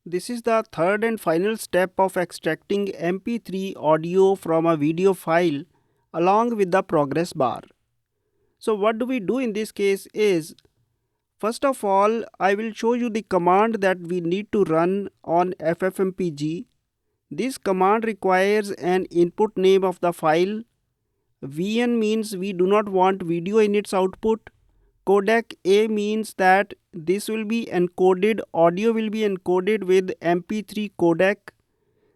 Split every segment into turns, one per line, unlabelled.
This is the third and final step of extracting MP3 audio from a video file along with the progress bar. So what do we do in this case is, first of all, I will show you the command that we need to run on FFmpeg. This command requires an input name of the file. VN means we do not want video in its output. Codec A means that this will be encoded, audio will be encoded with MP3 codec.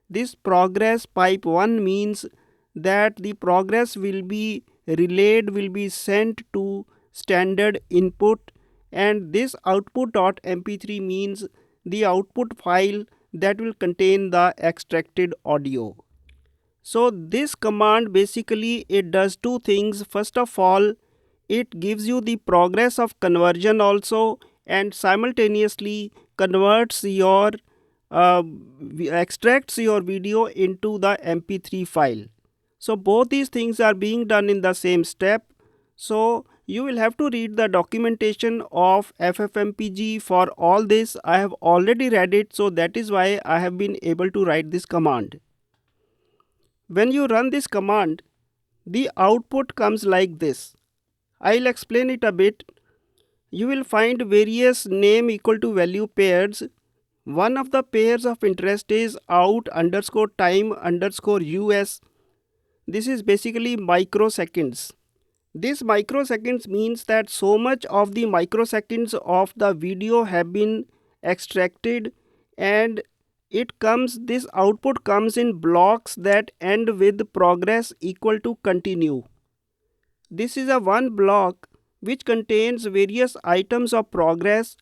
This progress pipe 1 means that the progress will be relayed, will be sent to standard input, and this output.mp3 means the output file that will contain the extracted audio. So this command basically it does two things. First of all, it gives you the progress of conversion also, and simultaneously converts your extracts your video into the mp3 file. So both these things are being done in the same step. So you will have to read the documentation of ffmpeg for all this. I have already read it, so that is why I have been able to write this command. When you run this command, the output comes like this. I'll explain it a bit. You will find various name equal to value pairs. One of the pairs of interest is out underscore time underscore US. This is basically microseconds. This microseconds means that so much of the microseconds of the video have been extracted, and this output comes in blocks that end with progress equal to continue. This is a one block which contains various items of progress,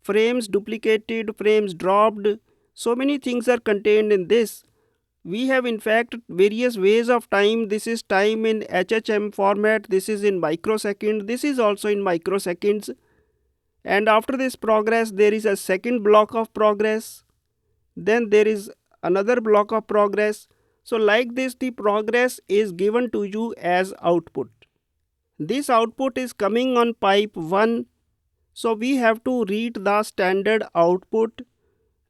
frames duplicated, frames dropped. So many things are contained in this. We have in fact various ways of time. This is time in HHM format, this is in microsecond, this is also in microseconds. And after this progress there is a second block of progress. Then there is another block of progress. So like this the progress is given to you as output. This output is coming on pipe 1. So we have to read the standard output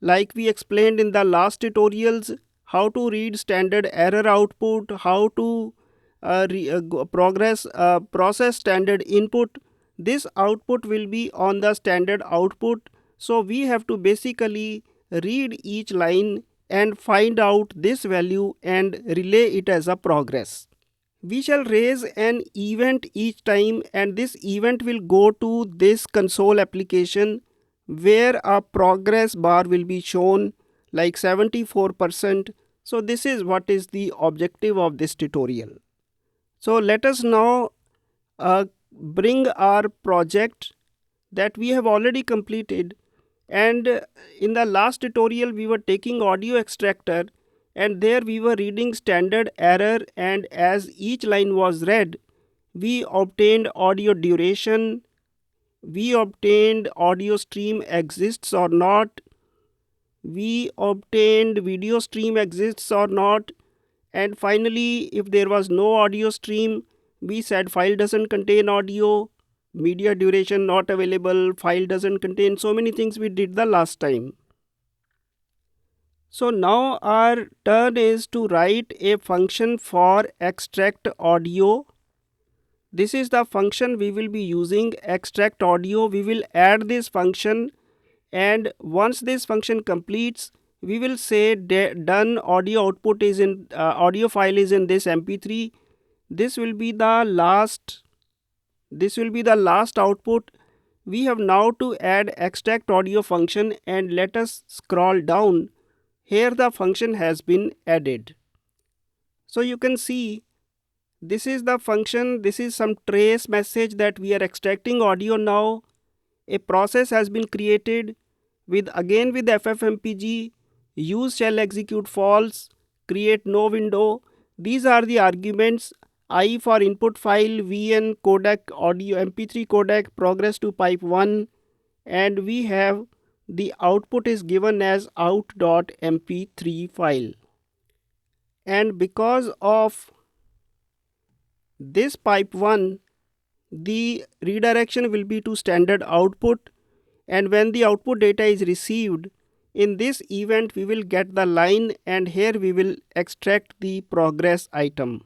like we explained in the last tutorials, how to read standard error output, how to process standard input. This output will be on the standard output. So we have to basically read each line and find out this value and relay it as a progress. We shall raise an event each time, and this event will go to this console application where a progress bar will be shown like 74%. So this is what is the objective of this tutorial. So let us now bring our project that we have already completed, and in the last tutorial we were taking audio extractor, and there we were reading standard error, and as each line was read we obtained audio duration, we obtained audio stream exists or not, we obtained video stream exists or not, and finally if there was no audio stream we said file doesn't contain audio, media duration not available, file doesn't contain, so many things we did the last time. So now our turn is to write a function for extract audio. This is the function we will be using, extract audio. We will add this function, and once this function completes we will say done audio output is in audio file is in this mp3. This will be the last output. We have now to add extract audio function, and let us scroll down. Here the function has been added. So you can see this is the function, this is some trace message that we are extracting audio now. A process has been created with ffmpeg, use shall execute false, create no window. These are the arguments: I for input file, VN codec audio mp3 codec, progress to pipe 1, and we have the output is given as out.mp3 file. And because of this pipe 1, the redirection will be to standard output, and when the output data is received In this event we will get the line, and here we will extract the progress item.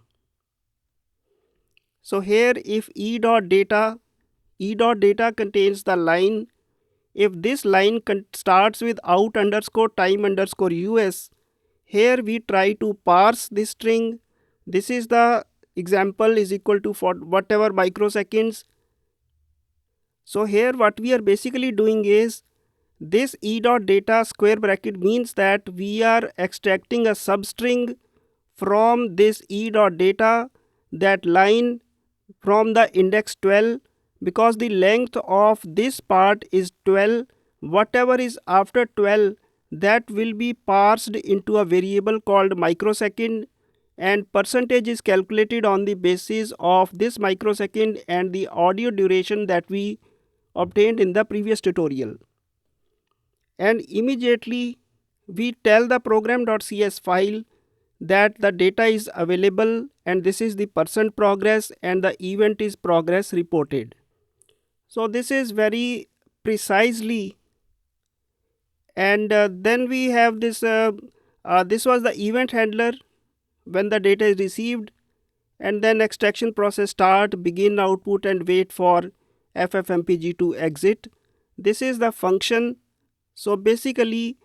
So here if e.data contains the line, if this line starts with out underscore time underscore us, here we try to parse this string. This is the example is equal to for whatever microseconds. So here what we are basically doing is, this e.data square bracket means that we are extracting a substring from this e.data, that line from the index 12, because the length of this part is 12. Whatever is after 12, that will be parsed into a variable called microsecond, and percentage is calculated on the basis of this microsecond and the audio duration that we obtained in the previous tutorial. And immediately we tell the program.cs file that the data is available, and this is the percent progress, and the event is progress reported. So this is very precisely, and then we have this was the event handler when the data is received, and then extraction process start, begin output, and wait for FFmpeg to exit. This is the function. So basically,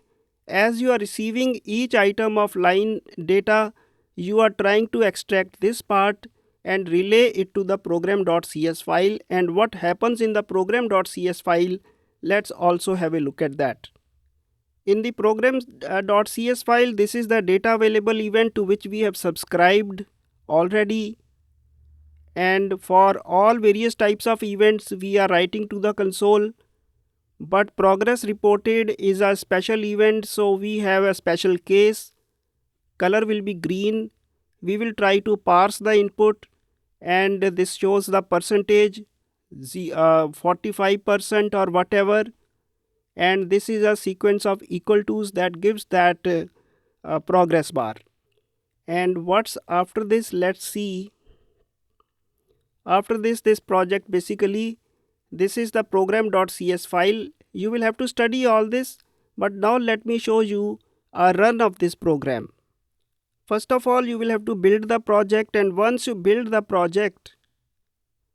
as you are receiving each item of line data, you are trying to extract this part and relay it to the program.cs file. And what happens in the program.cs file, let's also have a look at that. In the program.cs file, this is the data available event to which we have subscribed already. And for all various types of events, we are writing to the console. But progress reported is a special event, so we have a special case. Color will be green. We will try to parse the input, and this shows the percentage, 45% or whatever. And this is a sequence of equal to's that gives that progress bar. And what's after this? Let's see. After this project, basically this is the program.cs file. You will have to study all this, but now let me show you a run of this program. First of all, you will have to build the project, and once you build the project,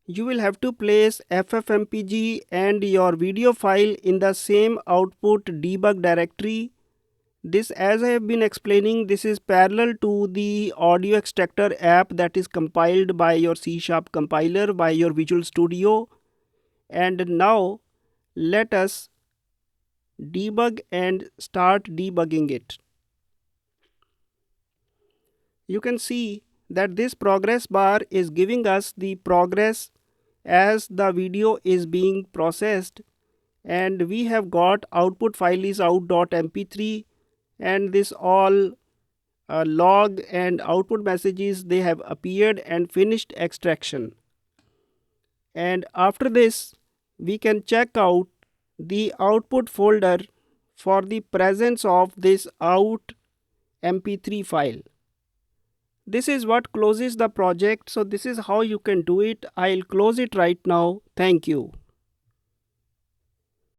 you will have to place FFmpeg and your video file in the same output debug directory. This, as I have been explaining, this is parallel to the audio extractor app that is compiled by your C# compiler, by your Visual Studio. And now let us debug and start debugging it. You can see that this progress bar is giving us the progress as the video is being processed, and we have got output file is out.mp3, and this all log and output messages, they have appeared and finished extraction. And after this, we can check out the output folder for the presence of this out mp3 file. This is what closes the project. So this is how you can do it. I'll close it right now. Thank you.